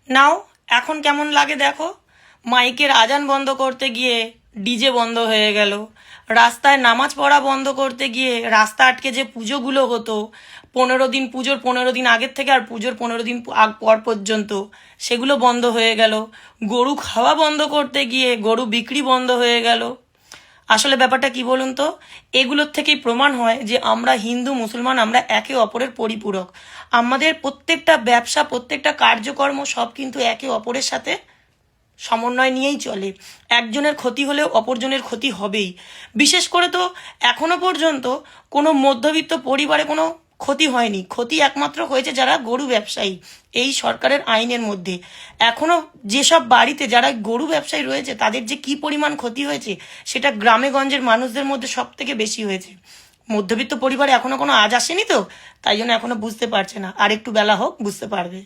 নাও এখন কেমন লাগে দেখো। মাইকের আজান বন্ধ করতে গিয়ে ডিজে বন্ধ হয়ে গেল। রাস্তায় নামাজ পড়া বন্ধ করতে গিয়ে রাস্তা আটকে যে পুজোগুলো হতো 15 দিন, পুজোর 15 দিন আগের থেকে আর পুজোর 15 দিন পর পর্যন্ত, সেগুলো বন্ধ হয়ে গেল। গরু খাওয়া বন্ধ করতে গিয়ে গরু বিক্রি বন্ধ হয়ে গেল। আসলে ব্যাপারটা কি বলুন তো, এগুলোর থেকেই প্রমাণ হয় যে আমরা হিন্দু মুসলমান আমরা একে অপরের পরিপূরক। আমাদের প্রত্যেকটা ব্যবসা, প্রত্যেকটা কার্যকর্ম সব কিন্তু একে অপরের সাথে সমন্বয় নিয়েই চলে। একজনের ক্ষতি হলেও অপরজনের ক্ষতি হবেই। বিশেষ করে তো এখনো পর্যন্ত কোনো মধ্যবিত্ত পরিবারে কোনো ক্ষতি হয়নি। ক্ষতি একমাত্র হয়েছে যারা গরু ব্যবসায়ী, এই সরকারের আইনের মধ্যে। এখনো যেসব বাড়িতে যারা গরু ব্যবসায়ী রয়েছে তাদের যে কি পরিমাণ ক্ষতি হয়েছে সেটা গ্রামে গঞ্জের মানুষদের মধ্যে সব থেকে বেশি হয়েছে। মধ্যবিত্ত পরিবারে এখনো কোনো আজ আসেনি তো, তাই জন্য এখনো বুঝতে পারছে না। আর একটু বেলা হোক, বুঝতে পারবে।